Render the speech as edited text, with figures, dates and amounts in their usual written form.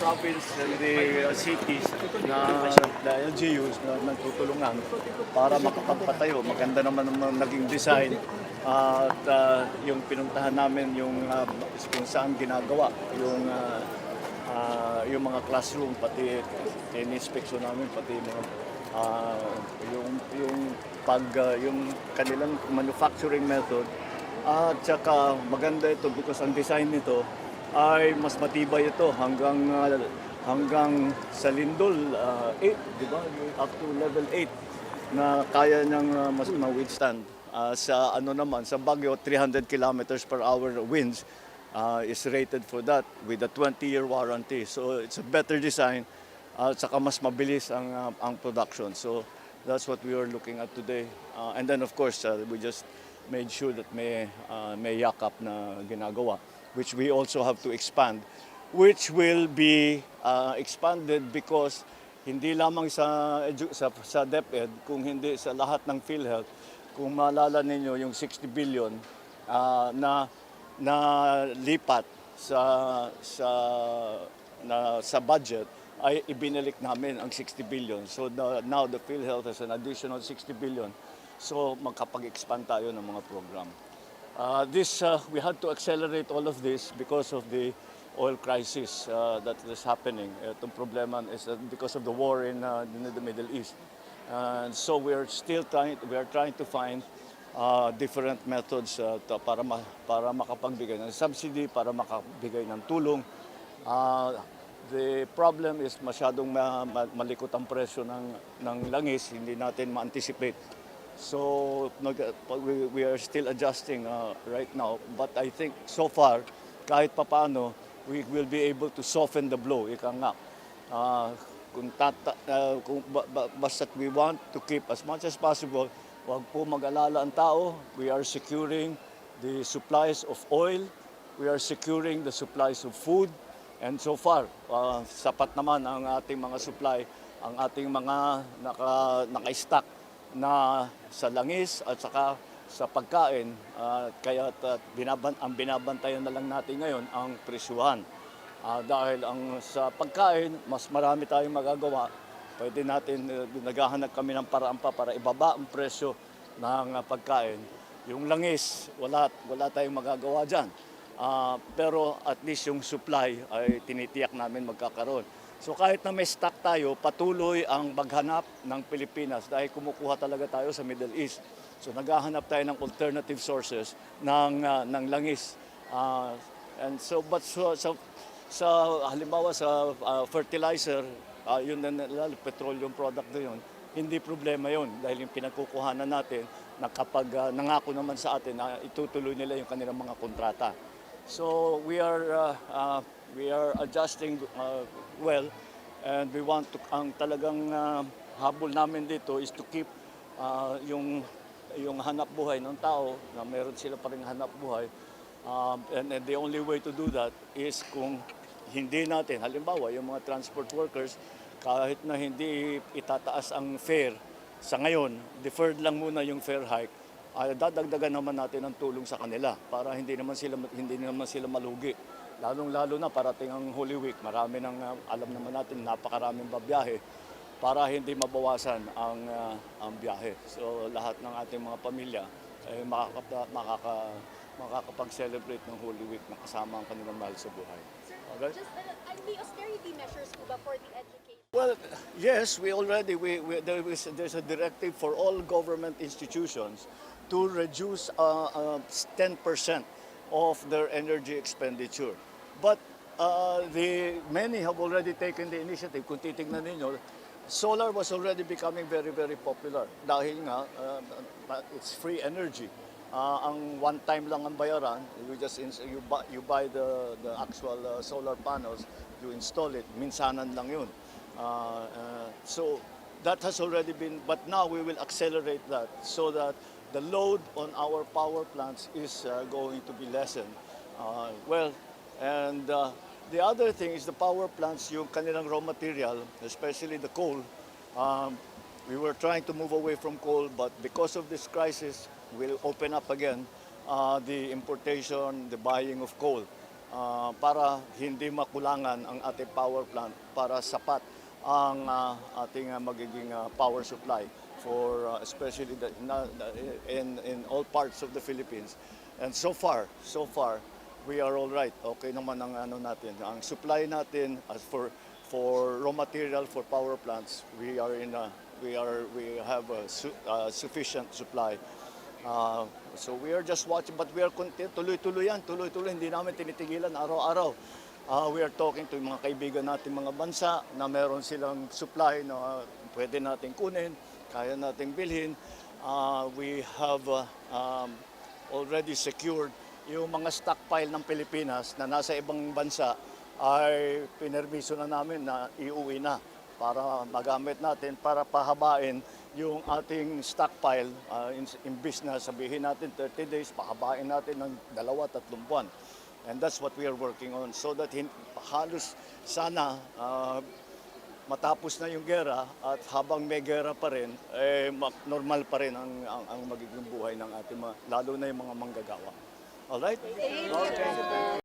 province and the cities na LGUs na nagtutulungan para makapagpatayo. Maganda naman ang naging design at yung pinuntahan namin yung kung saan ginagawa yung mga classroom, pati in-inspection namin, pati mga yung kanilang manufacturing method. At saka maganda ito because ang design nito ay mas matibay ito hanggang sa lindol 8, di ba? Up to level 8 na kaya niyang mas ma-withstand. Sa ano naman, sa Baguio, 300 kilometers per hour winds is rated for that with a 20-year warranty. So it's a better design at saka mas mabilis ang production. So that's what we are looking at today. And then of course, we just made sure that may yakap na ginagawa, which we also have to expand, which will be expanded because hindi lamang sa DepEd, kung hindi sa lahat ng PhilHealth. Kung maalala ninyo yung 60 billion na lipat sa budget ay ibinalik namin ang 60 billion. So now the PhilHealth has an additional 60 billion. So magkapag-expand tayo ng mga program. We had to accelerate all of this because of the oil crisis that is happening. Itong problema is because of the war in the Middle East. And so we are trying to find different methods para makapagbigay ng subsidy, para makabigay ng tulong. The problem is masyadong malikot ang presyo ng langis, hindi natin ma-anticipate. So we are still adjusting right now, but I think so far kahit papaano we will be able to soften the blow. Ika nga, basta't we want to keep as much as possible, wag po mag-alala ang tao. We are securing the supplies of oil, we are securing the supplies of food, and so far sapat naman ang ating mga supply, ang ating mga naka-stock na sa langis at saka sa pagkain, kaya ang binabantayan na lang natin ngayon ang presyuhan. Dahil sa pagkain, mas marami tayong magagawa. Pwede natin, naghahanap kami ng paraan pa para ibaba ang presyo ng pagkain. Yung langis, wala tayong magagawa dyan. Pero at least yung supply ay tinitiyak namin magkakaroon. So kahit na may stock tayo, patuloy ang maghanap ng Pilipinas dahil kumukuha talaga tayo sa Middle East. So naghahanap tayo ng alternative sources ng langis. And so halimbawa sa fertilizer, yun na petroleum product na yun, hindi problema yun dahil yung pinagkukuhanan natin na kapag nangako naman sa atin na itutuloy nila yung kanilang mga kontrata. So we are adjusting well, and we want to, ang talagang habol namin dito is to keep yung hanap buhay ng tao, na meron sila pa ring hanap buhay. And the only way to do that is kung hindi natin, halimbawa yung mga transport workers, kahit na hindi itataas ang fare sa ngayon, deferred lang muna yung fare hike, dadagdagan naman natin ang tulong sa kanila para hindi naman sila malugi. Lalong-lalo na parating ang Holy Week, marami nang alam naman natin, napakaraming babiyahe para hindi mabawasan ang biyahe. So lahat ng ating mga pamilya ay makakapag-celebrate ng Holy Week na kasama ang kanilang mahal sa buhay. Okay? Just the austerity measures po ba for the education? Well, yes, there's a directive for all government institutions to reduce 10% of their energy expenditure. But many have already taken the initiative. Kung titignan ninyo, solar was already becoming very, very popular dahil nga it's free energy. Ang one time lang ang bayaran, you buy the actual solar panels, you install it, minsanan lang yun. So that has already been, but now we will accelerate that so that the load on our power plants is going to be lessened. And the other thing is the power plants, yung kanilang raw material, especially the coal, we were trying to move away from coal, but because of this crisis, we'll open up again the importation, the buying of coal. para hindi makulangan ang ating power plant para sapat ang ating magiging power supply for especially in all parts of the Philippines. And so far, we are all right. Okay naman ang ano natin. Ang supply natin as for raw material for power plants, we have a sufficient supply. So we are just watching, but we are tuloy-tuloy yan, hindi namin tinitigilan araw-araw. We are talking to mga kaibigan natin mga bansa na meron silang supply na pwede natin kunin, kaya nating bilhin. We have already secured yung mga stockpile ng Pilipinas na nasa ibang bansa ay pinermiso na namin na iuwi na para magamit natin, para pahabain yung ating stockpile. Imbis na sabihin natin 30 days, pahabain natin ng 2-3 buwan. And that's what we are working on so that halos sana matapos na yung gera at habang may gera pa rin, normal pa rin ang magiging buhay ng ating lalo na yung mga manggagawa. Alright? Thank you. Okay.